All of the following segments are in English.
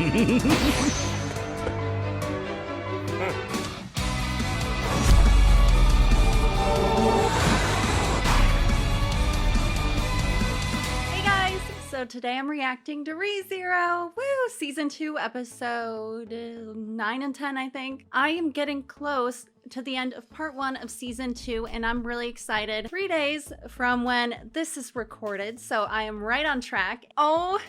Hey guys, so today I'm reacting to ReZero. Woo! Season 2, episode 9 and 10, I think. I am getting close to the end of part 1 of season 2, and I'm really excited. 3 days from when this is recorded, so I am right on track. Oh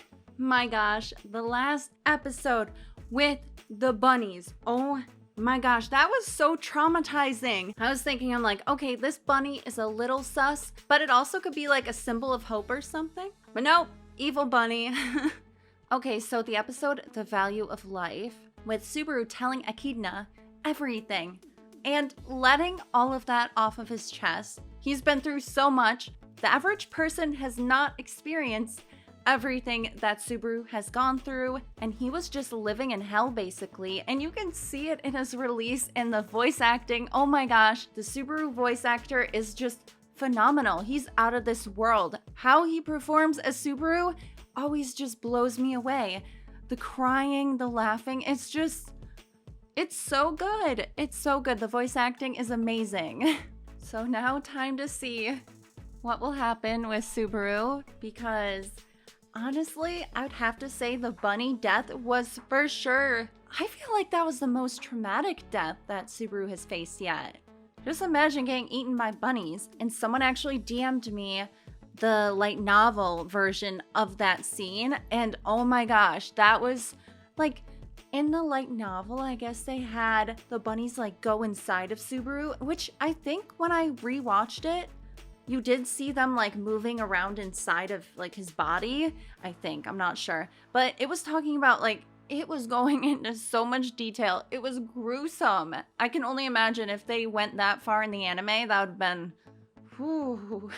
my gosh, the last episode with the bunnies. Oh my gosh, that was so traumatizing. I was thinking, I'm like, okay, this bunny is a little sus, but it also could be like a symbol of hope or something. But nope, evil bunny. Okay, so the episode, The Value of Life, with Subaru telling Echidna everything and letting all of that off of his chest. He's been through so much. The average person has not experienced everything that Subaru has gone through, and he was just living in hell basically, and you can see it in his release and the voice acting. Oh my gosh, the Subaru voice actor is just phenomenal. He's out of this world. How he performs as Subaru always just blows me away. The crying, the laughing, it's so good. It's so good. The voice acting is amazing. So now time to see what will happen with Subaru, because honestly, I would have to say the bunny death was for sure. I feel like that was the most traumatic death that Subaru has faced yet. Just imagine getting eaten by bunnies. And someone actually DM'd me the light novel version of that scene, and oh my gosh, that was like, in the light novel, I guess they had the bunnies like go inside of Subaru, which I think when I rewatched it, you did see them like moving around inside of like his body, I think. I'm not sure. But it was talking about like, it was going into so much detail. It was gruesome. I can only imagine if they went that far in the anime, that would have been, whew.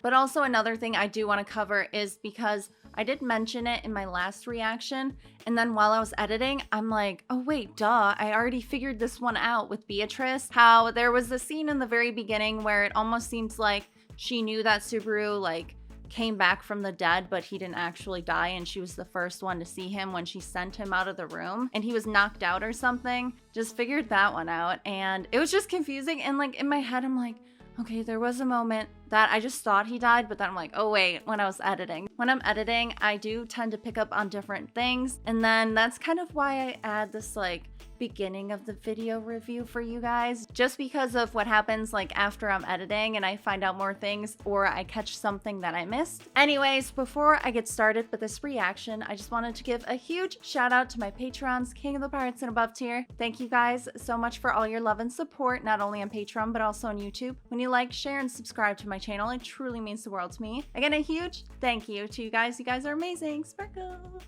But also another thing I do want to cover is because I did mention it in my last reaction, and then while I was editing, I'm like, oh wait, duh, I already figured this one out with Beatrice. How there was the scene in the very beginning where it almost seems like she knew that Subaru like came back from the dead, but he didn't actually die, and she was the first one to see him when she sent him out of the room and he was knocked out or something. Just figured that one out, and it was just confusing, and like in my head I'm like, okay, there was a moment that I just thought he died, but then I'm like, oh wait, when I was editing. When I'm editing, I do tend to pick up on different things, and then that's kind of why I add this like beginning of the video review for you guys, just because of what happens like after I'm editing and I find out more things or I catch something that I missed. Anyways, before I get started with this reaction, I just wanted to give a huge shout out to my patrons, King of the Pirates and above tier. Thank you guys so much for all your love and support, not only on Patreon but also on YouTube. When you like, share, and subscribe to my channel, it truly means the world to me. Again, a huge thank you to you guys. You guys are amazing. Sparkles.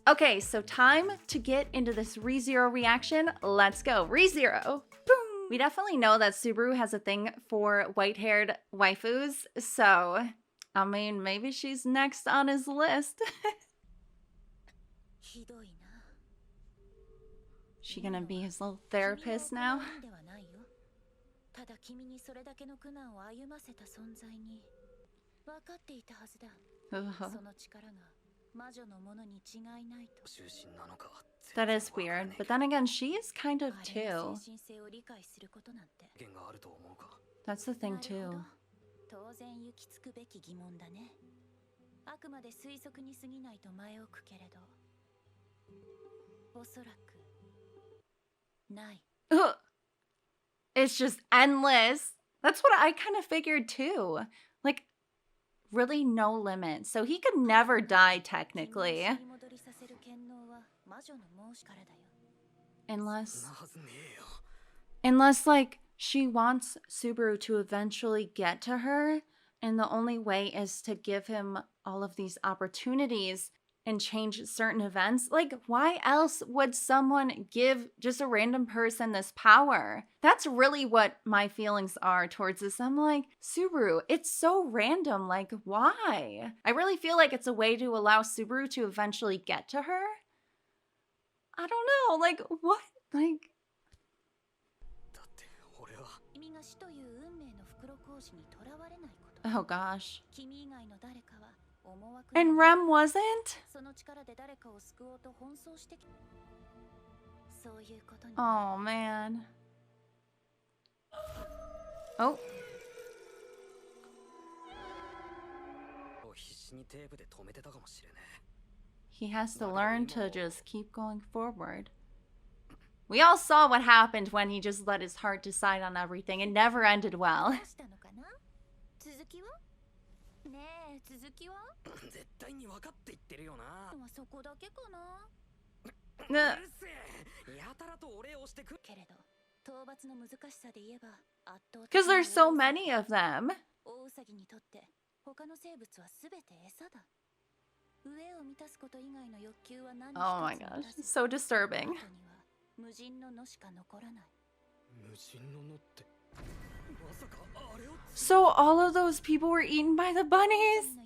Okay, so time to get into this ReZero reaction. Let's go. ReZero. Boom. We definitely know that Subaru has a thing for white-haired waifus, so I mean, maybe she's next on his list. She gonna be his little therapist now? That is weird, but then again, she is kind of too. That's the thing too. Ugh. It's just endless. That's what I kind of figured too. Like, really no limit. So he could never die technically. Unless like she wants Subaru to eventually get to her, and the only way is to give him all of these opportunities and change certain events. Like, why else would someone give just a random person this power? That's really what my feelings are towards this. I'm like, Subaru, it's so random. Like, why? I really feel like it's a way to allow Subaru to eventually get to her. I don't know. Like, what? Like... Oh gosh. And Rem wasn't? Oh, man. Oh. He has to learn to just keep going forward. We all saw what happened when he just let his heart decide on everything. It never ended well. Because there's so many of them. Oh my gosh, so disturbing. So all of those people were eaten by the bunnies?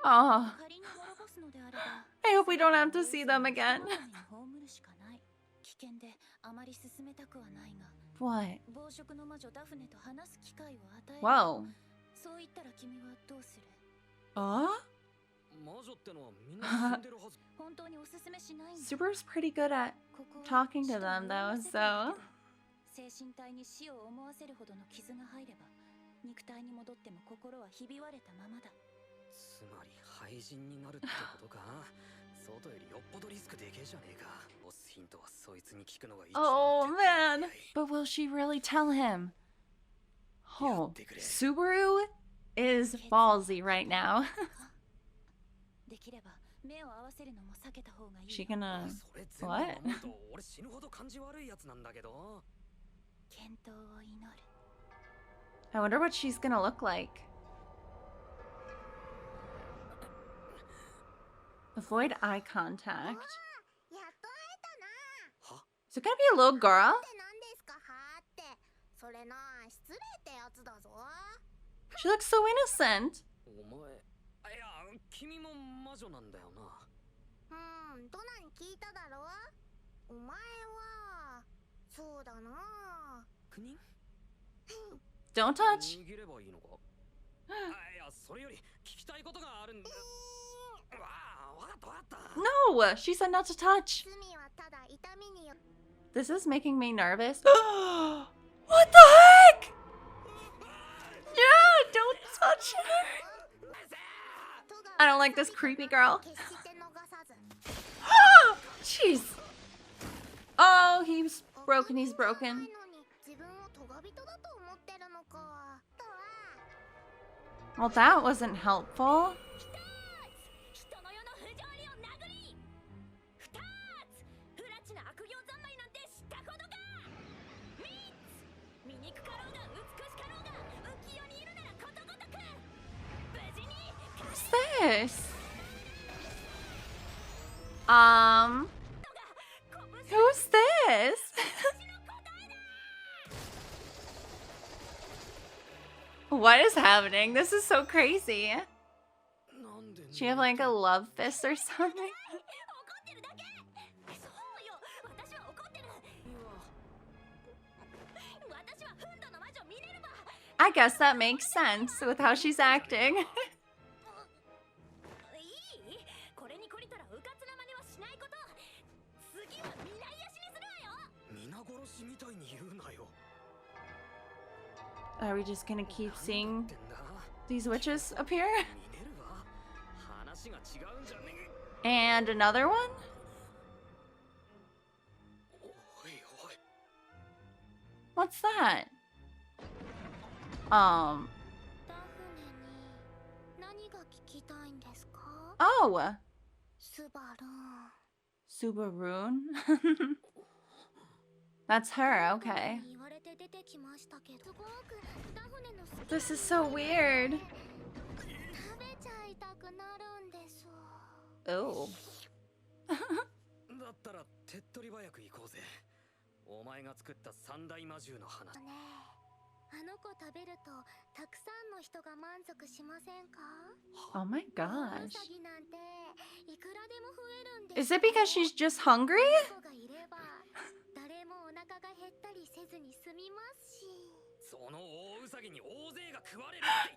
Oh. I hope we don't have to see them again. What? Whoa. Subaru's pretty good at talking to them though, so... Oh man! But will she really tell him? Oh, Subaru is ballsy right now. She gonna... what? I wonder what she's gonna look like. Avoid eye contact. Is it gonna be a little girl? She looks so innocent. Don't touch. No, she said not to touch. This is making me nervous. What the heck? Yeah, don't touch her. I don't like this creepy girl. Jeez. Oh, he's broken, he's broken. Well, that wasn't helpful. What's this? Who's this? What is happening? This is so crazy. She have like a love fist or something? I guess that makes sense with how she's acting. Are we just gonna keep seeing these witches appear? And another one? What's that? Oh. Subaru. That's her, okay. This is so weird. Oh. Oh my gosh. Is it because she's just hungry? 腹が減ったりせずに済みますし。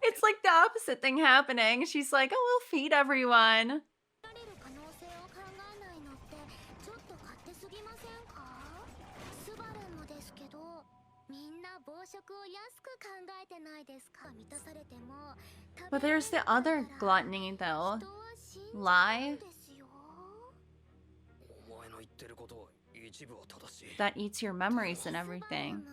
It's like the opposite thing happening. She's like, oh, we'll feed everyone. られる可能性を考えないのってちょっと勝手すぎませんか？スバルもですけど、みんな暴食を安く考えてないですか？満たされても But there's the other gluttony, though. Lie. That eats your memories and everything.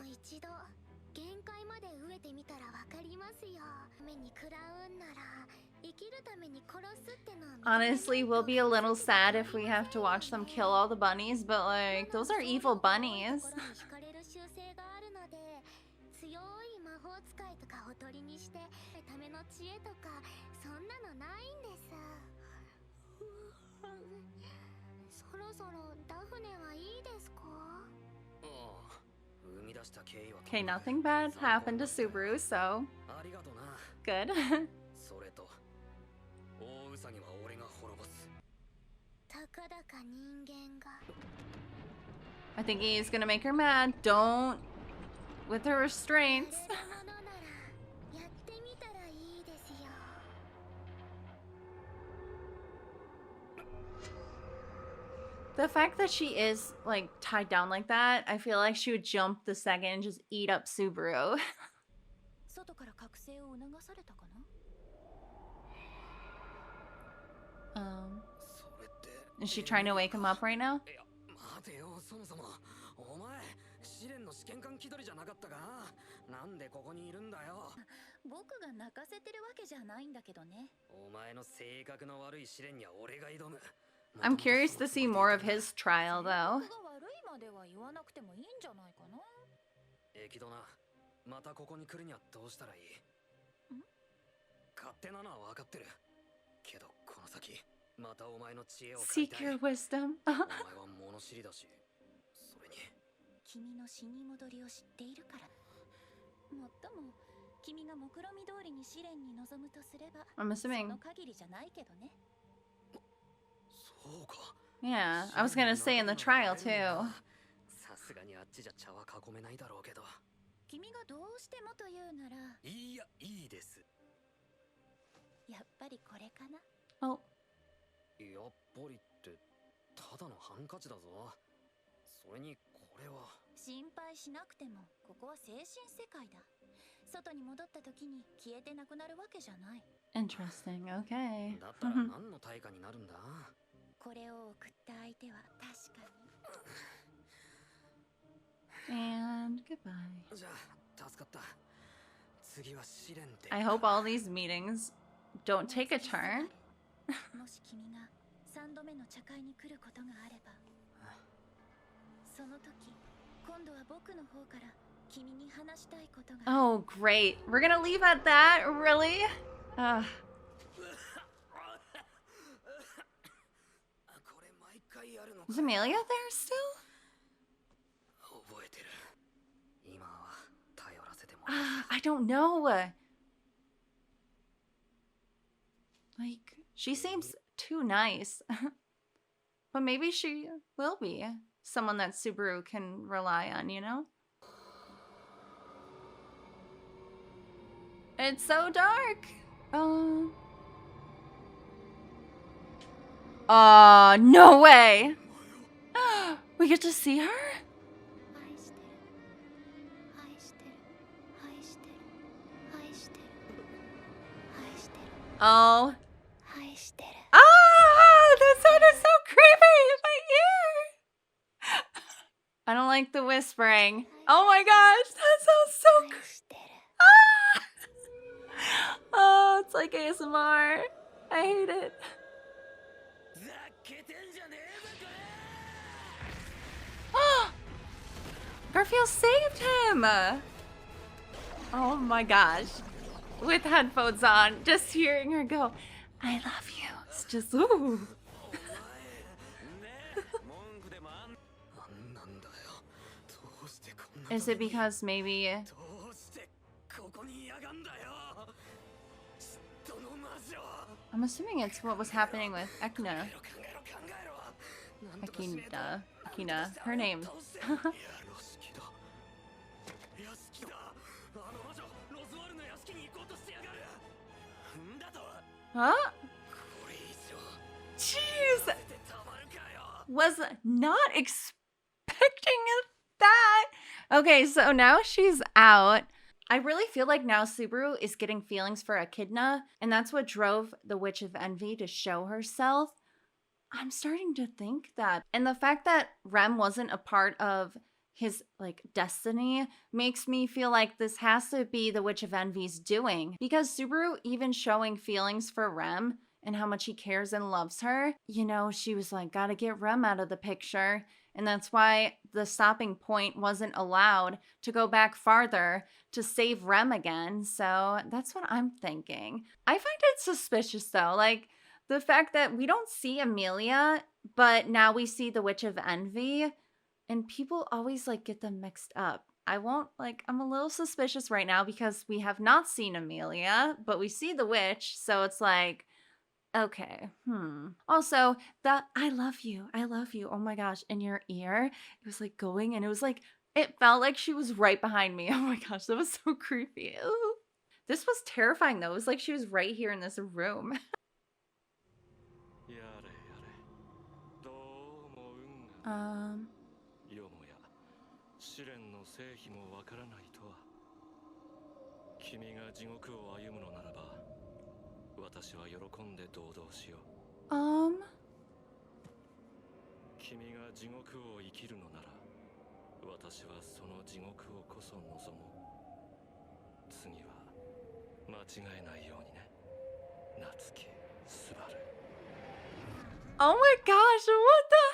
Honestly, we'll be a little sad if we have to watch them kill all the bunnies, but like, those are evil bunnies. Okay, nothing bad happened to Subaru, so good. I think he's gonna make her mad. Don't with her restraints. The fact that she is like tied down like that, I feel like she would jump the second and just eat up Subaru. Is she trying to wake him up right now? なんでここにいるんだよ。僕が泣かせてるわけじゃないんだけどね。お前の性格の悪い試練には俺が挑む。I'm curious to see more of his trial, though. 悪いまでは言わなくてもいいんじゃないかな。エキドナ、またここに来るにはどうしたらいい？勝手なのは分かってる。けどこの先、またお前の知恵を借りたい。 Seek your wisdom. お前は物知りだし、それに君の死に戻りを知っているから。もっとも君が目論見通りに試練に臨むとすれば、 I'm assuming. その限りじゃないけどね。 Yeah, I was gonna say in the trial too. さすがにあっちじゃ茶は囲めないだろうけど。君がどうしてもというなら。いや、いいです。やっぱりこれかな。 Oh. やっぱりってただのハンカチだぞ。それにこれは。心配しなくてもここは精神世界だ。外に戻った時に消えてなくなるわけじゃない。 Interesting. Okay. だったら何の対価になるんだ？これを送った相手は確かに。 And goodbye. じゃあ助かった。次は試練で。 I hope all these meetings don't take a turn. もし君が3度目の茶会に来ることがあれば、その時今度は僕の方から君に話したいことが。 Oh, great. We're gonna leave at that? Really? Is Amelia there still? I don't know. Like, she seems too nice. But maybe she will be someone that Subaru can rely on, you know? It's so dark. No way. We get to see her? Oh. Ah, that sounded so creepy in my ear. I don't like the whispering. Oh my gosh, that sounds so creepy. Ah! Oh, it's like ASMR. I hate it. Garfield saved him! Oh my gosh. With headphones on, just hearing her go, I love you. It's just, ooh. Is it because maybe... I'm assuming it's what was happening with Ekna. Ekina. Her name. Huh? これ以上 Jeez. 出てたまるかよ。 Was not expecting that. Okay, so now she's out. I really feel like now Subaru is getting feelings for Echidna, and that's what drove the Witch of Envy to show herself. I'm starting to think that. And the fact that Rem wasn't a part of his like destiny makes me feel like this has to be the Witch of Envy's doing, because Subaru even showing feelings for Rem and how much he cares and loves her, you know, she was like, gotta get Rem out of the picture. And that's why the stopping point wasn't allowed to go back farther to save Rem again. So that's what I'm thinking. I find it suspicious though, like the fact that we don't see Amelia, but now we see the Witch of Envy, and people always like get them mixed up. I'm a little suspicious right now because we have not seen Amelia, but we see the witch. So it's like, okay, Also, the I love you, oh my gosh, in your ear, it was like going and it was like, it felt like she was right behind me. Oh my gosh, that was so creepy. Ooh. This was terrifying though. It was like she was right here in this room. やれやれどうも運が よもや試練の成否もわからないとは君が地獄を歩むのならば私は喜んで堂々しよう君が地獄を生きるのなら私はその地獄をこそ望もう次は間違えないようにね夏希スバル Oh my gosh, what the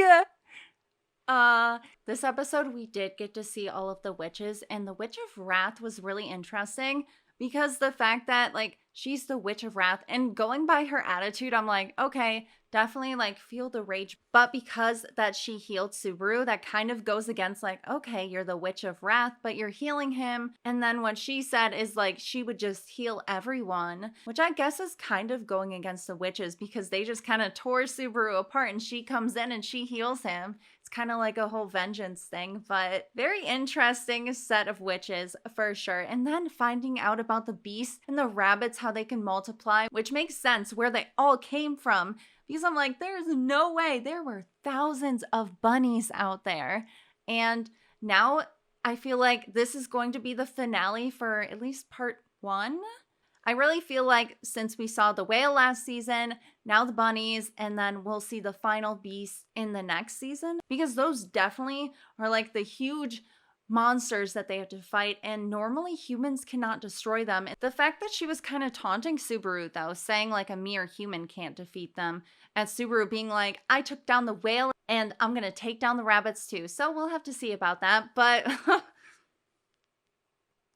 heck? This episode we did get to see all of the witches, and the Witch of Wrath was really interesting because the fact that like she's the Witch of Wrath, and going by her attitude, I'm like, okay, definitely like feel the rage, but because that she healed Subaru, that kind of goes against like, okay, you're the Witch of Wrath, but you're healing him. And then what she said is like she would just heal everyone, which I guess is kind of going against the witches because they just kind of tore Subaru apart and she comes in and she heals him. It's kind of like a whole vengeance thing, but very interesting set of witches for sure. And then finding out about the beasts and the rabbits, how they can multiply, which makes sense where they all came from. Because I'm like, there's no way. There were thousands of bunnies out there. And now I feel like this is going to be the finale for at least part 1. I really feel like since we saw the whale last season, now the bunnies, and then we'll see the final beast in the next season. Because those definitely are like the huge monsters that they have to fight, and normally humans cannot destroy them. The fact that she was kind of taunting Subaru though, saying like a mere human can't defeat them, and Subaru being like, I took down the whale and I'm gonna take down the rabbits too. So we'll have to see about that, but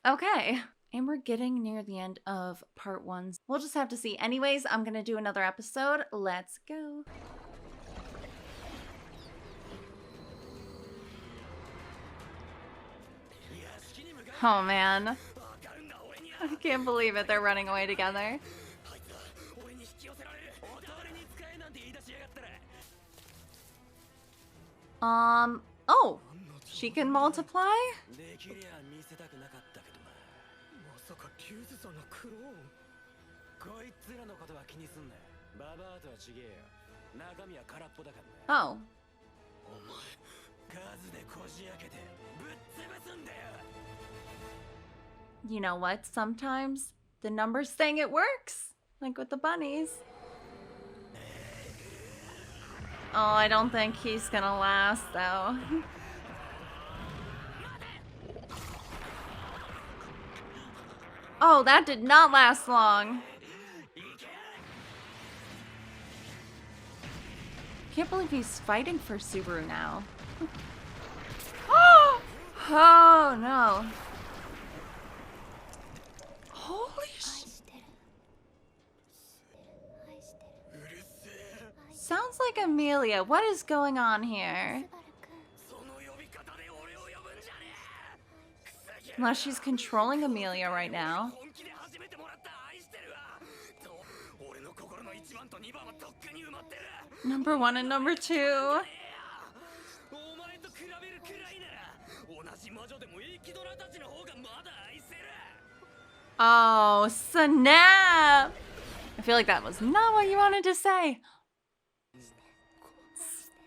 okay. And we're getting near the end of part 1. We'll just have to see. Anyways, I'm gonna do another episode. Let's go. Oh man. I can't believe it. They're running away together. Oh, she can multiply? まさかリュウズさんのクローン。こいつらのことは気にすんな。ババアとは違えよ。中身は空っぽだからな。Oh. お前、数でこじ開けてぶっ潰すんだよ。You know what? Sometimes the numbers thing, it works. Like with the bunnies. Oh, I don't think he's gonna last though. Oh, that did not last long. Can't believe he's fighting for Subaru now. Oh no. Holy sh... Sounds like Amelia. What is going on here? Unless she's controlling Amelia right now. Number 1 and number 2. Oh, snap! I feel like that was not what you wanted to say.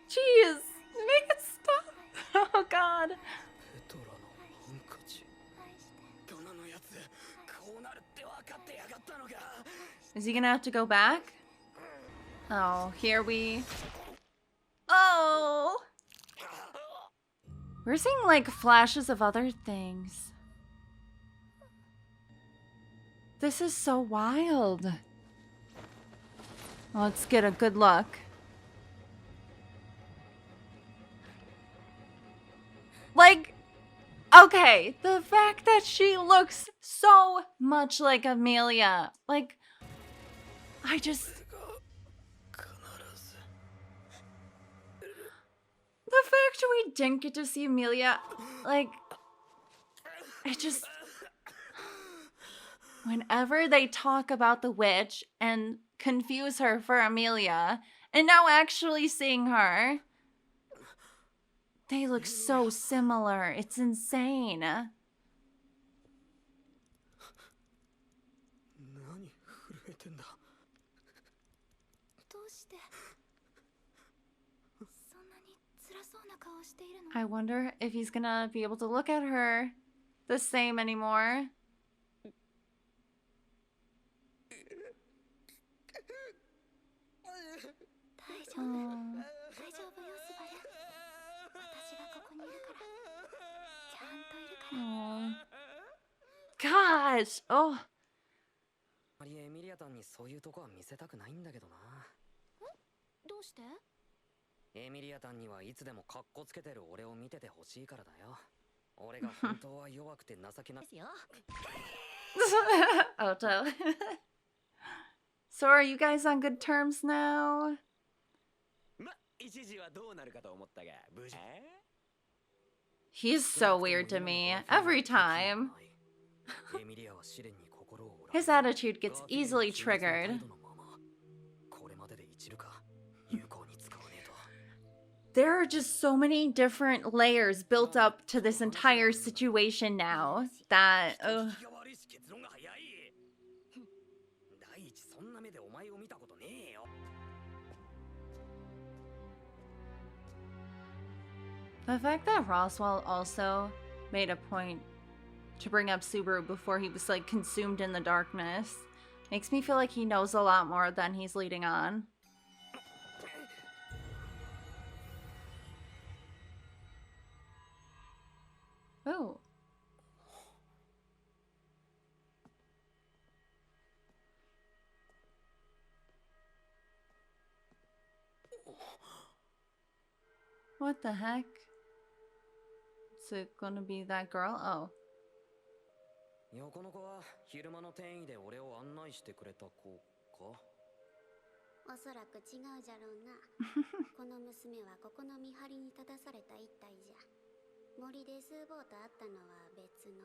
Jeez, make it stop. Oh God. ペトラのハンカチ。大人のやつ、こうなるって分かってやがったのか。 Is he gonna have to go back? Oh, here we... Oh! We're seeing like flashes of other things. This is so wild. Let's get a good look. Like, okay, the fact that she looks so much like Amelia. Like, I just... The fact we didn't get to see Amelia, like, it just... Whenever they talk about the witch and confuse her for Amelia, and now actually seeing her, they look so similar. It's insane. 何震えてんだ。どうしてそんなに辛そうな顔しているの？ I wonder if he's gonna be able to look at her the same anymore. 大丈夫、大丈夫よスバル。私がここにいるから。ちゃんといるから。 Gosh! Oh. あまりエミリアタンにそういうとこは見せたくないんだけどな。どうして？エミリアタンにはいつでもカッコつけてる俺を見ててほしいからだよ。俺が本当は弱くて情けないですよ。Oto. So are you guys on good terms now? ま、一時はどうなるかと思ったが、無事。He's so weird to me every time. His attitude gets easily triggered. There are just so many different layers built up to this entire situation now that... The fact that Roswell also made a point to bring up Subaru before he was like consumed in the darkness makes me feel like he knows a lot more than he's leading on. Oh. What the heck? Is it gonna be that girl? Oh. 横の子は昼間の転移で俺を案内してくれた子か？おそらく違うじゃろうな。この娘はここの見張りに立たされた一体じゃ。森でスーボーと会ったのは別の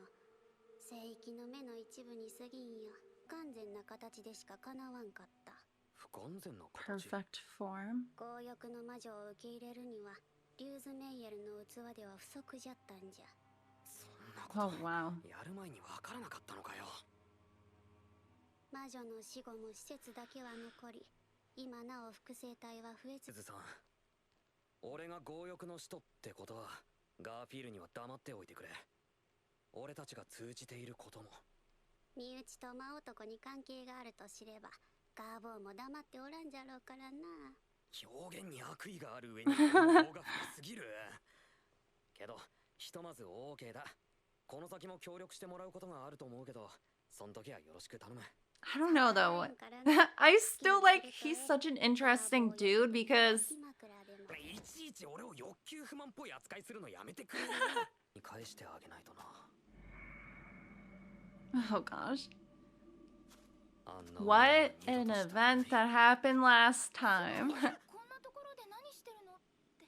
聖域の目の一部に過ぎんよ。不完全な形でしか叶わんかった。不完全な形。 Perfect form. 強欲の魔女を受け入れるにはリューズメイエルの器では不足じゃったんじゃ。そんなこと Oh wow. やる前にわからなかったのかよ。魔女の死後も施設だけは残り、今なお複製体は増え続け。ズさん、俺が強欲の使徒ってことはガーフィールには黙っておいてくれ。俺たちが通じていることも。身内と魔男に関係があると知れば、ガーボーも黙っておらんじゃろうからな。表現に悪意がある上に方が深すぎる。けど、ひとまず OK だ。この先も協力してもらうことがあると思うけど、その時はよろしく頼む。I don't know though. I still like he's such an interesting dude because いちいち俺を欲求不満っぽい扱いするのやめてくれ。返してあげないとな。oh gosh. What an event that happened last time. こんなところで何してるのって、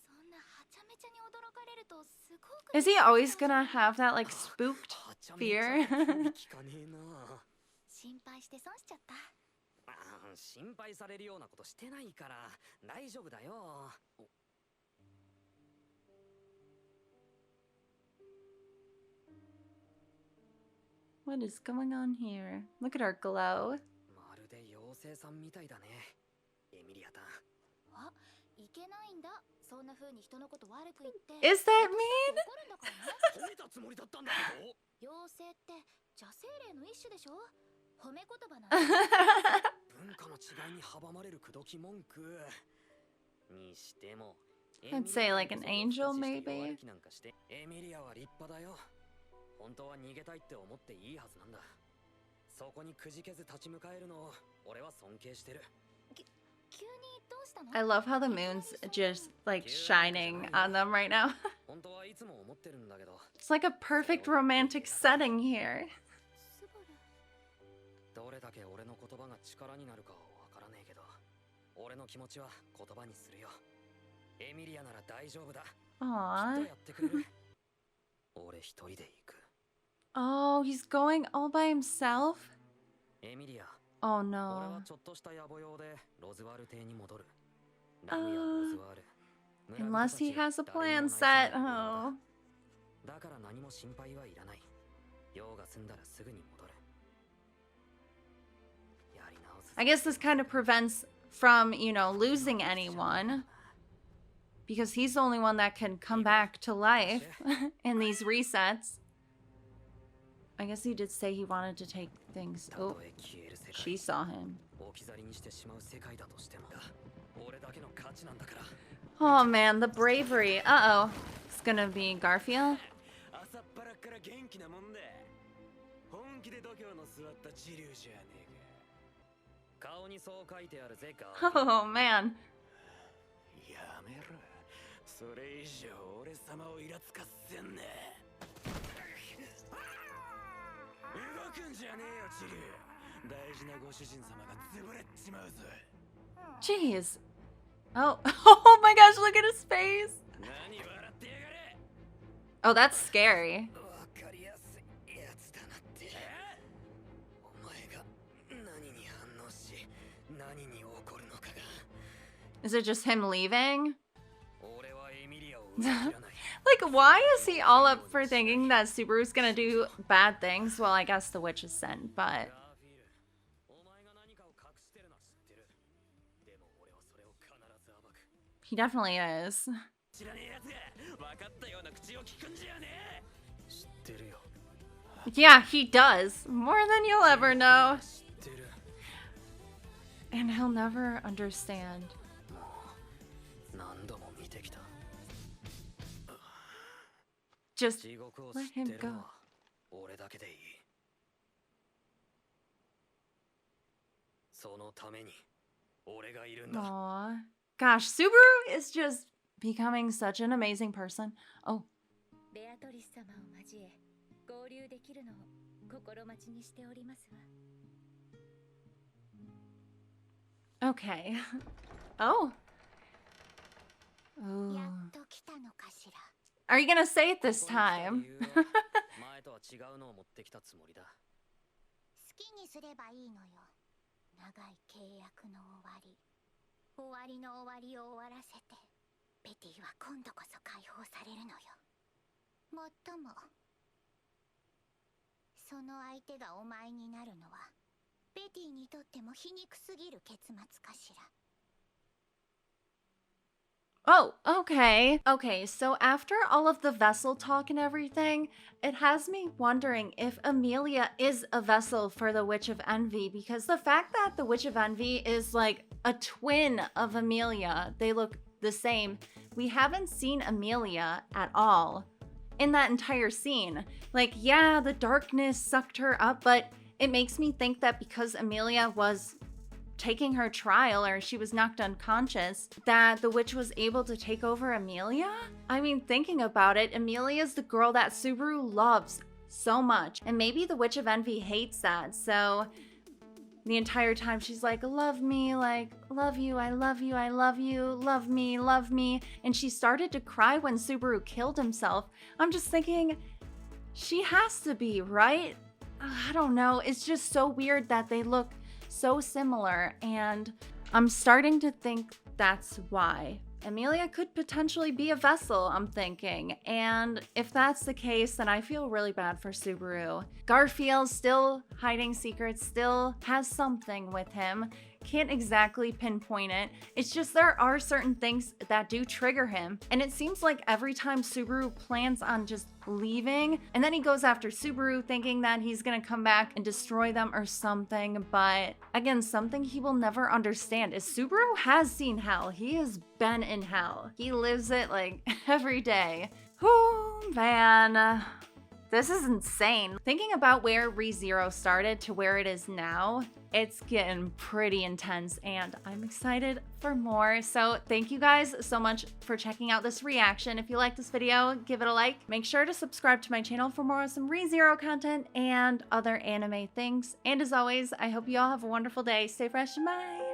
そんなはちゃめちゃに驚かれるとすごく。 Is he always gonna have that like spooked fear? 聞かねえな。心配して損しちゃった。心配されるようなことしてないから大丈夫だよ。What is going on here? Look at her glow. まる精さんみたいだね、エミリアたん。あ、いけないんだ。そんな風に人のこと悪く言って。 Is that mean? 怒るんだからね。褒めたつもりだったんだけど。妖精って邪精霊の一種でしょ。褒め言葉なんだ。文化の違いに阻まれる口説き文句にしても、 I'd say like an angel, maybe. エミリアは立派だよ。本当は逃げたいって思っていいはずなんだ。そこにくじけず立ち向かえるのを俺は尊敬してる。急にどうしたの？ I love how the moon's just like shining on them right now. 本当はいつも思ってるんだけど。 It's like a perfect romantic setting here. スバル。どれだけ俺の言葉が力になるかはわからねえけど、俺の気持ちは言葉にするよ。エミリアなら大丈夫だ。きっと Aww. やってくれる。俺一人で行く。 Oh, he's going all by himself? エミリア。 Oh 俺 no. はちょっとした野暮用でロズワール邸に戻る。ラムやロズワール。 Unless he has a plan set. Oh. だから何も心配はいらない。用が済んだらすぐに戻る。やり直す。 I guess this kind of prevents from, you know, losing anyone. Because he's the only one that can come back to life in these resets. I guess he did say he wanted to take things. Oh, she saw him. Oh man, the bravery. Uh-oh. It's gonna be Garfield. Oh man. やめろ。それ以上俺様をイラつかせんね。動くんじゃねえよ、チリュウ。大事なご主人様が潰れちまうぞ。 Jeez. Oh. Oh my gosh, look at his face. 何笑ってやがれ。 Oh, that's scary. わかりやすいやつだなって。お前が何に反応し、何に怒るのかが。 Is it just him leaving? 俺はエミリアを裏切らない。 Like, why is he all up for thinking that Subaru's gonna do bad things? Well, I guess the witch is sent, but... お前が何かを隠してるのは知ってる。でも俺はそれを必ず暴く。 He definitely is. 知らねえやつが分かったような口を聞くんじゃねえ。知ってるよ。 Yeah, he does. More than you'll ever know. 知ってる。 And he'll never understand. もう何度も見てきた。 Just 地獄を let 知っ him てる go. のは俺だけでいい。そのために俺がいるんだ。 Aww. Gosh, Subaru is just becoming such an amazing person. Oh, ベアトリス様を交え合流できるのを心待ちにしておりますわ。 okay. Oh. や Ooh. っと来たのかしら。 Are you gonna say it this time? 前とは違うのを持ってきたつもりだ。好きにすればいいのよ。長い契約の終わり。終わりの終わりを終わらせて、ベティは今度こそ解放されるのよ。もっとも、その相手がお前になるのは、ベティにとっても皮肉すぎる結末かしら。 Oh, okay. Okay, so after all of the vessel talk and everything, it has me wondering if Amelia is a vessel for the Witch of Envy, because the fact that the Witch of Envy is like a twin of Amelia, they look the same. We haven't seen Amelia at all in that entire scene. Like, yeah, the darkness sucked her up, but it makes me think that because Amelia was taking her trial, or she was knocked unconscious, that the witch was able to take over Amelia? I mean, thinking about it, Amelia's the girl that Subaru loves so much, and maybe the Witch of Envy hates that, so the entire time she's like, love me, like, love you, I love you, I love you, love me, and she started to cry when Subaru killed himself. I'm just thinking, she has to be, right? I don't know, it's just so weird that they look so similar, and I'm starting to think that's why. Emilia could potentially be a vessel, I'm thinking. And if that's the case, then I feel really bad for Subaru. Garfield still hiding secrets, still has something with him. Can't exactly pinpoint it. It's just there are certain things that do trigger him. And it seems like every time Subaru plans on just leaving, and then he goes after Subaru thinking that he's gonna come back and destroy them or something. But again, something he will never understand is Subaru has seen hell. He has been in hell. He lives it like every day. Oh man. This is insane. Thinking about where ReZero started to where it is now, it's getting pretty intense and I'm excited for more. So thank you guys so much for checking out this reaction. If you like this video, give it a like. Make sure to subscribe to my channel for more awesome ReZero content and other anime things. And as always, I hope you all have a wonderful day. Stay fresh and bye.